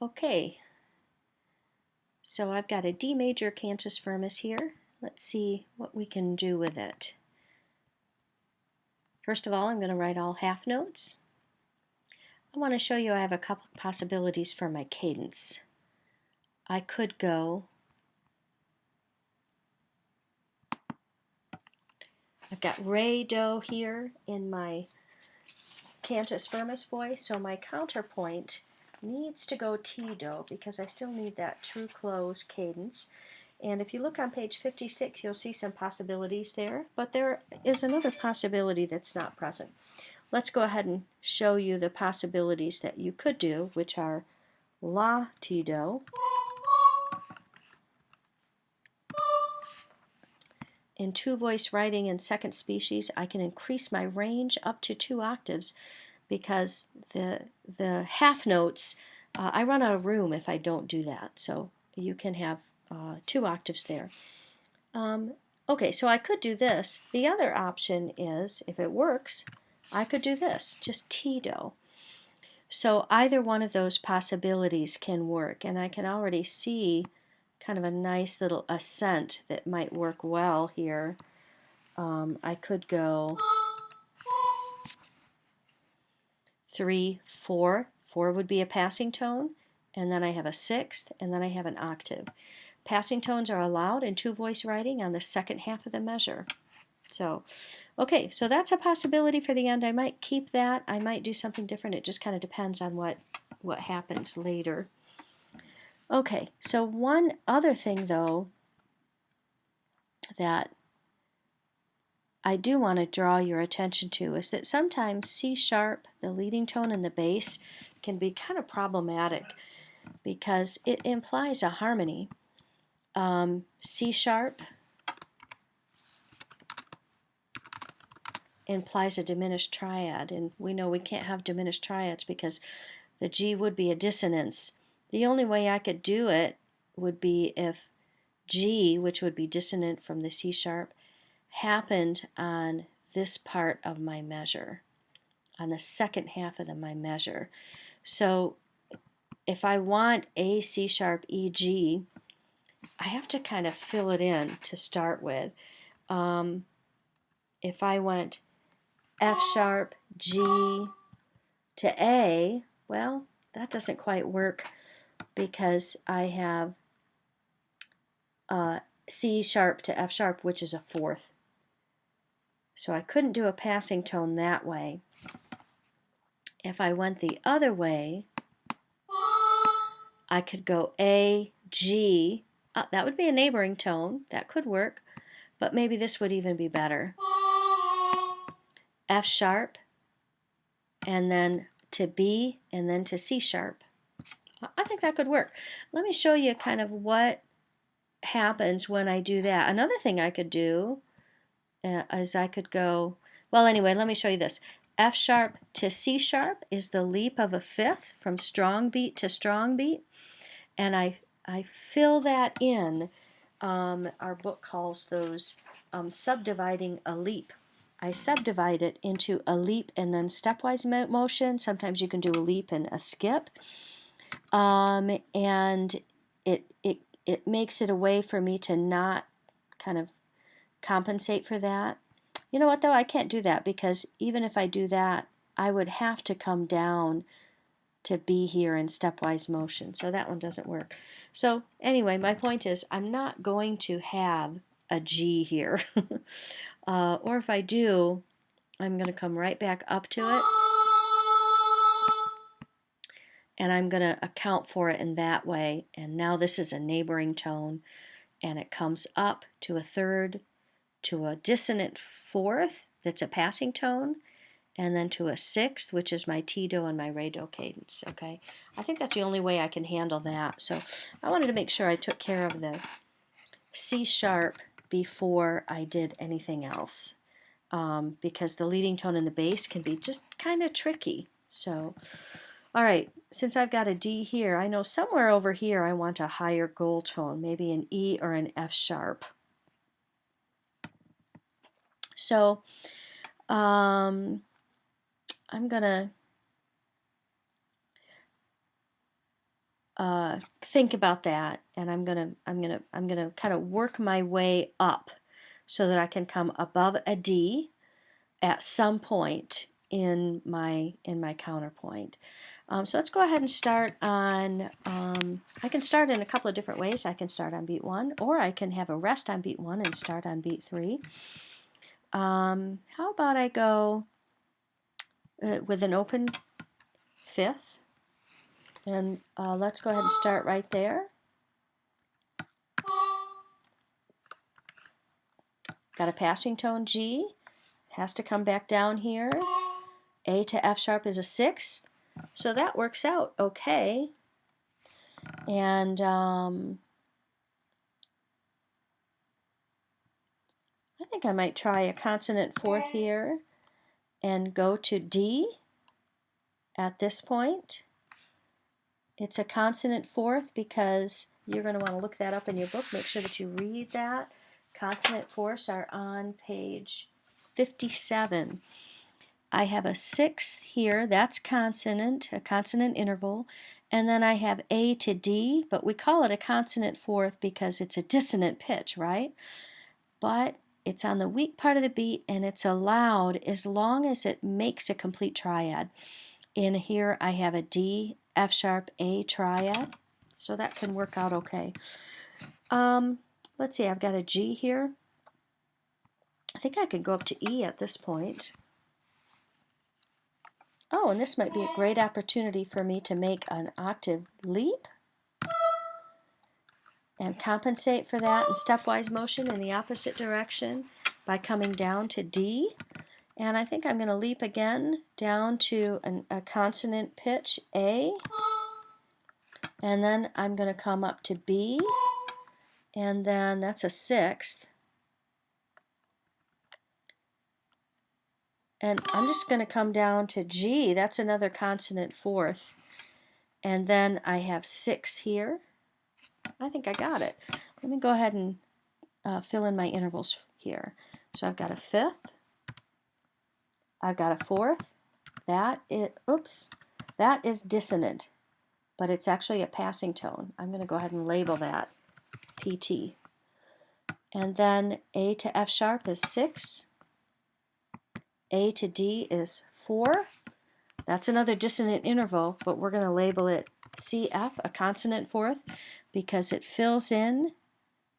Okay, so I've got a D major Cantus Firmus here. Let's see what we can do with it. First of all, I'm going to write all half notes. I want to show you I have a couple possibilities for my cadence. I could go, I've got re, do here in my Cantus Firmus voice, so my counterpoint needs to go T do because I still need that true close cadence. And if you look on page 56, you'll see some possibilities there, but there is another possibility that's not present. Let's go ahead and show you the possibilities that you could do, which are La Ti Do. In two-voice writing in second species, I can increase my range up to 2 octaves because the half notes, I run out of room if I don't do that. So you can have 2 octaves there. Okay, so I could do this. The other option is, if it works, I could do this, just Ti do. So either one of those possibilities can work, and I can already see kind of a nice little ascent that might work well here. I could go 3, 4. 4 would be a passing tone, and then I have a sixth, and then I have an octave. Passing tones are allowed in two-voice writing on the second half of the measure. So, okay, so that's a possibility for the end. I might keep that. I might do something different. It just kind of depends on what happens later. Okay, so one other thing, though, that I do want to draw your attention to is that sometimes C sharp, the leading tone in the bass, can be kind of problematic because it implies a harmony. C sharp implies a diminished triad, and we know we can't have diminished triads because the G would be a dissonance. The only way I could do it would be if G, which would be dissonant from the C sharp, happened on this part of my measure, on the second half of my measure. So if I want A, C sharp, E, G, I have to kind of fill it in to start with. If I went F sharp, G to A, well, that doesn't quite work because I have C sharp to F sharp, which is a fourth. So I couldn't do a passing tone that way. If I went the other way, I could go A, G. That would be a neighboring tone. That could work, but maybe this would even be better. F sharp, and then to B, and then to C sharp. I think that could work. Let me show you kind of what happens when I do that. Another thing I could do is I could go, well, anyway, let me show you this. F sharp to C sharp is the leap of a fifth from strong beat to strong beat, and I fill that in. Our book calls those subdividing a leap. I subdivide it into a leap and then stepwise motion. Sometimes you can do a leap and a skip, and it makes it a way for me to not kind of compensate for that. You know what, though? I can't do that because even if I do that, I would have to come down to be here in stepwise motion. So that one doesn't work. So anyway, my point is I'm not going to have a G here. Or if I do, I'm going to come right back up to it. And I'm going to account for it in that way. And now this is a neighboring tone. And it comes up to a third, to a dissonant fourth that's a passing tone, and then to a sixth, which is my Ti do and my Re do cadence. Okay, I think that's the only way I can handle that. So I wanted to make sure I took care of the C sharp before I did anything else, because the leading tone in the bass can be just kind of tricky. So, all right, since I've got a D here, I know somewhere over here I want a higher goal tone, maybe an E or an F sharp. So I'm going to think about that, and I'm gonna kind of work my way up so that I can come above a D at some point in my counterpoint. So let's go ahead and start on, I can start in a couple of different ways. I can start on beat 1, or I can have a rest on beat 1 and start on beat 3. How about I go with an open 5th, and let's go ahead and start right there. Got a passing tone G, has to come back down here. A to F sharp is a 6th, so that works out okay. And I think I might try a consonant 4th here and go to D at this point. It's a consonant 4th because you're going to want to look that up in your book. Make sure that you read that. Consonant 4ths are on page 57. I have a 6th here, that's consonant, a consonant interval, and then I have A to D, but we call it a consonant 4th because it's a dissonant pitch, right? But it's on the weak part of the beat, and it's allowed as long as it makes a complete triad. In here I have a D, F sharp, A triad, so that can work out okay. Let's see, I've got a G here. I think I could go up to E at this point. Oh, and this might be a great opportunity for me to make an octave leap and compensate for that in stepwise motion in the opposite direction by coming down to D. And I think I'm going to leap again down to a consonant pitch, A. And then I'm going to come up to B. And then that's a 6th. And I'm just going to come down to G. That's another consonant 4th. And then I have 6 here. I think I got it. Let me go ahead and fill in my intervals here. So I've got a 5th. I've got a 4th. That is dissonant, but it's actually a passing tone. I'm going to go ahead and label that PT. And then A to F sharp is 6. A to D is 4. That's another dissonant interval, but we're going to label it CF, a consonant 4th, because it fills in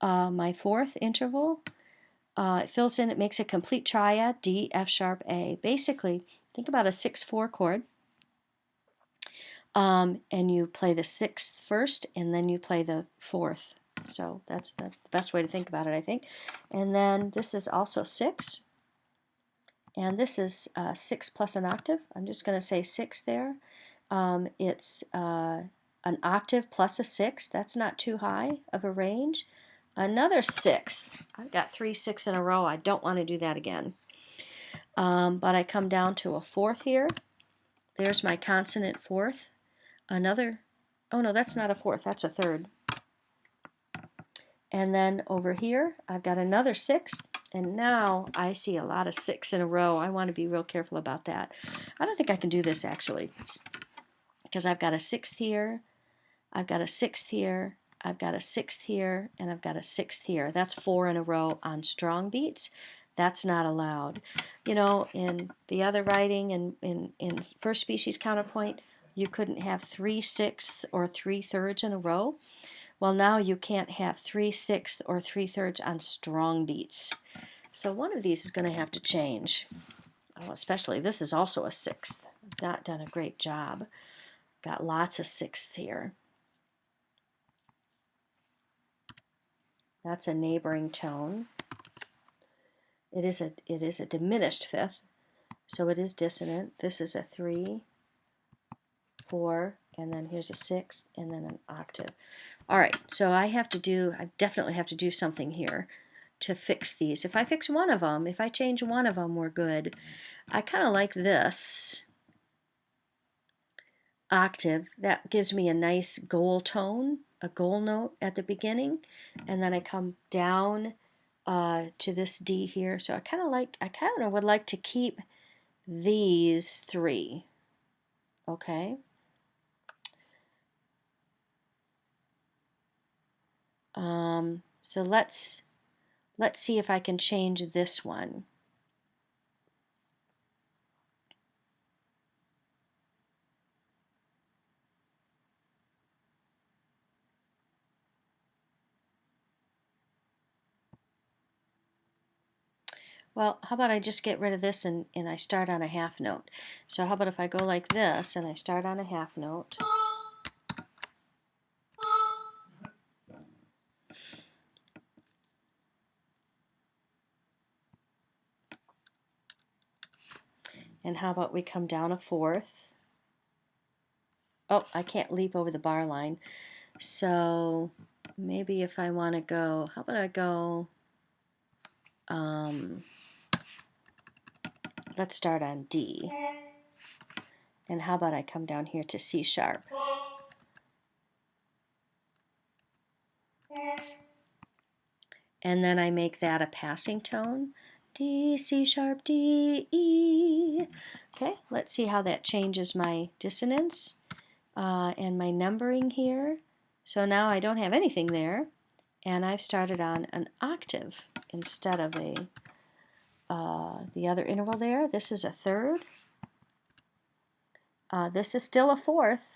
my 4th interval. It fills in, it makes a complete triad, D, F sharp, A. Basically, think about a 6/4 chord, and you play the 6th first, and then you play the 4th. So that's the best way to think about it, I think. And then this is also 6. And this is 6 plus an octave. I'm just going to say 6 there. It's an octave plus a 6. That's not too high of a range. Another 6th. I've got 3 6 in a row. I don't want to do that again. But I come down to a 4th here. There's my consonant 4th. Another, oh no, that's not a 4th. That's a 3rd. And then over here, I've got another 6th. And now I see a lot of 6 in a row. I want to be real careful about that. I don't think I can do this actually, because I've got a 6th here, I've got a 6th here, I've got a 6th here, and I've got a 6th here. That's 4 in a row on strong beats. That's not allowed. You know, in the other writing, in first species counterpoint, you couldn't have 3 6ths or 3 3rds in a row. Well, now you can't have 3 6ths or 3 3rds on strong beats. So one of these is going to have to change. Oh, especially this is also a 6th. I've not done a great job. Got lots of 6ths here. That's a neighboring tone. It is a diminished 5th, so it is dissonant. This is a 3, 4, and then here's a 6th, and then an octave. All right, so I definitely have to do something here to fix these. If I fix one of them, if I change one of them, we're good. I kind of like this octave. That gives me a nice goal tone, a goal note at the beginning, and then I come down to this D here. So I kind of would like to keep these 3. Okay. So let's see if I can change this one. Well, how about I just get rid of this and I start on a half note. So how about if I go like this and I start on a half note. And how about we come down a fourth. Oh, I can't leap over the bar line. So maybe if I want to go, how about I go, let's start on D. And how about I come down here to C sharp. And then I make that a passing tone. D, C sharp, D, E. Okay, let's see how that changes my dissonance and my numbering here. So now I don't have anything there, and I've started on an octave instead of the other interval there. This is a third. This is still a fourth,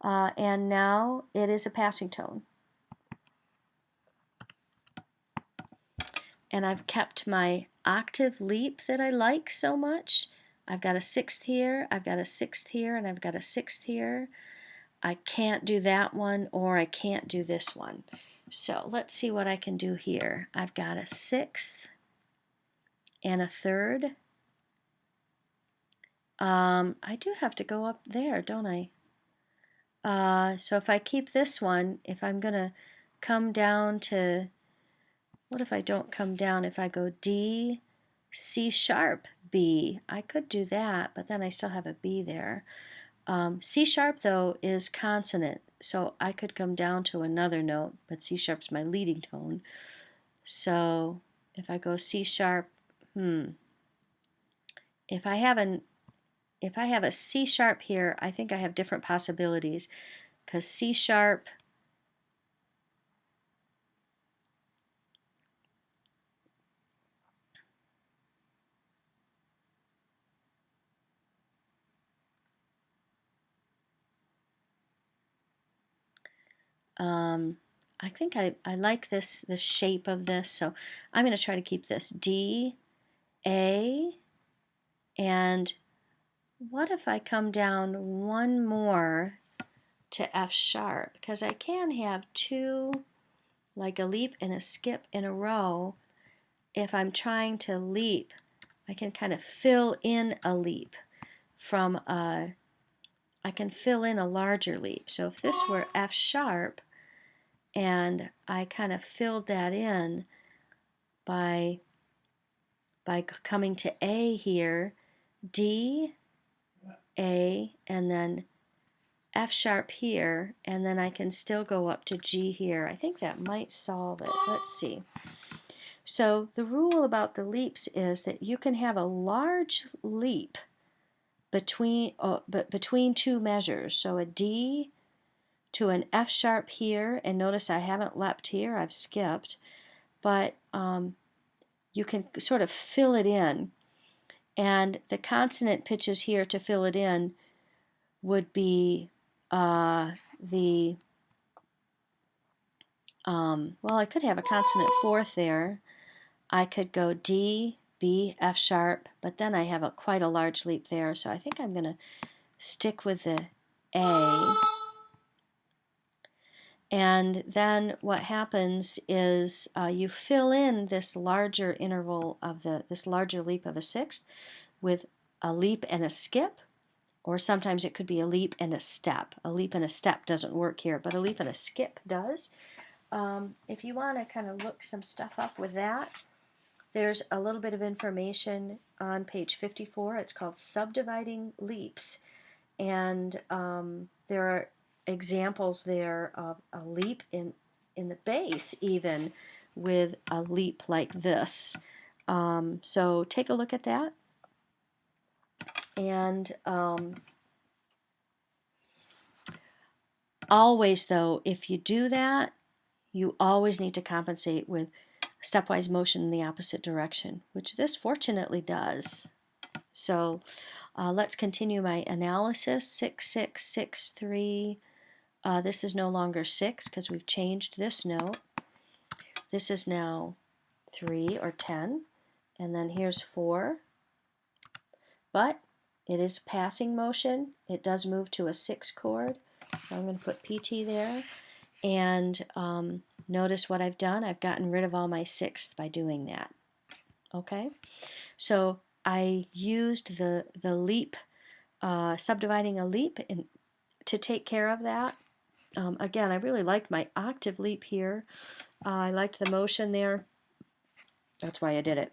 and now it is a passing tone. And I've kept my octave leap that I like so much. I've got a sixth here, I've got a sixth here, and I've got a sixth here. I can't do that one, or I can't do this one. So let's see what I can do here. I've got a sixth and a third. I do have to go up there, don't I? So if I keep this one, if I'm going to come down to, what if I don't come down? If I go D, C sharp, B, I could do that, but then I still have a B there. C sharp, though, is consonant, so I could come down to another note, but C sharp's my leading tone. So if I go C sharp, if I have a C sharp here, I think I have different possibilities, because C sharp, I think I like the shape of this, so I'm going to try to keep this D, A, and what if I come down one more to F sharp? Because I can have two, like a leap and a skip in a row. If I'm trying to leap, I can kind of fill in a leap from I can fill in a larger leap. So if this were F sharp, and I kind of filled that in by coming to A here, D, A, and then F sharp here, and then I can still go up to G here. I think that might solve it. Let's see. So the rule about the leaps is that you can have a large leap between two measures. So a D to an F sharp here, and notice I haven't leapt here, I've skipped, but you can sort of fill it in. And the consonant pitches here to fill it in would be well, I could have a consonant fourth there. I could go D, B, F sharp, but then I have quite a large leap there, so I think I'm going to stick with the A. And then what happens is you fill in this larger interval of this larger leap of a sixth with a leap and a skip, or sometimes it could be a leap and a step. A leap and a step doesn't work here, but a leap and a skip does. If you want to kind of look some stuff up with that, there's a little bit of information on page 54. It's called Subdividing Leaps, and there are examples there of a leap in the bass, even with a leap like this. So take a look at that. And always, though, if you do that, you always need to compensate with stepwise motion in the opposite direction, which this fortunately does. So let's continue my analysis. 6, 6, 6, 3. This is no longer 6 because we've changed this note. This is now 3 or 10. And then here's 4. But it is passing motion. It does move to a 6 chord. So I'm going to put PT there. And notice what I've done. I've gotten rid of all my sixths by doing that. Okay? So I used the leap, subdividing a leap to take care of that. Again, I really liked my octave leap here. I liked the motion there. That's why I did it.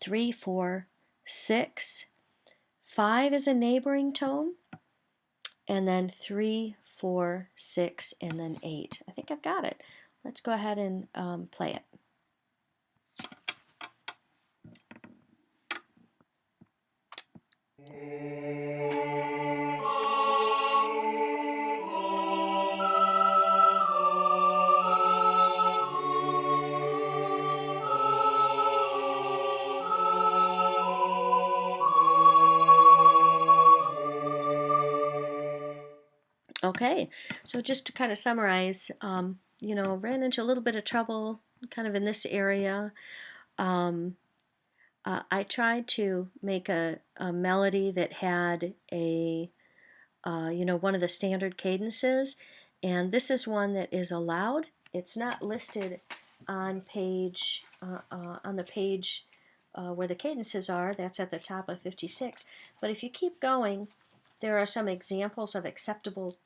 3, 4, 6. 5 is a neighboring tone. And then 3, 4, 6, and then 8. I think I've got it. Let's go ahead and play it. Okay, so just to kind of summarize, ran into a little bit of trouble kind of in this area. I tried to make a melody that had one of the standard cadences, and this is one that is allowed. It's not listed on the page where the cadences are. That's at the top of 56. But if you keep going, there are some examples of acceptable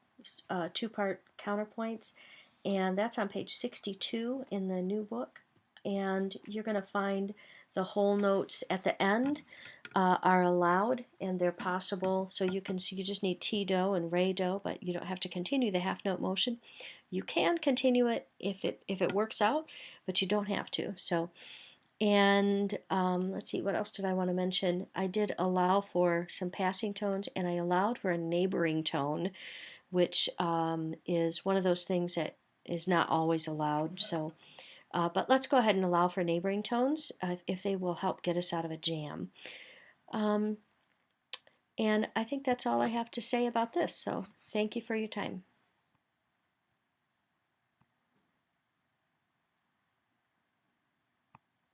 two-part counterpoints, and that's on page 62 in the new book. And you're going to find the whole notes at the end are allowed, and they're possible. So you can see you just need T-do and Re-do, but you don't have to continue the half note motion. You can continue it if it works out, but you don't have to. So, and let's see, what else did I want to mention? I did allow for some passing tones, and I allowed for a neighboring tone, which is one of those things that is not always allowed. So, but let's go ahead and allow for neighboring tones if they will help get us out of a jam. And I think that's all I have to say about this. So thank you for your time.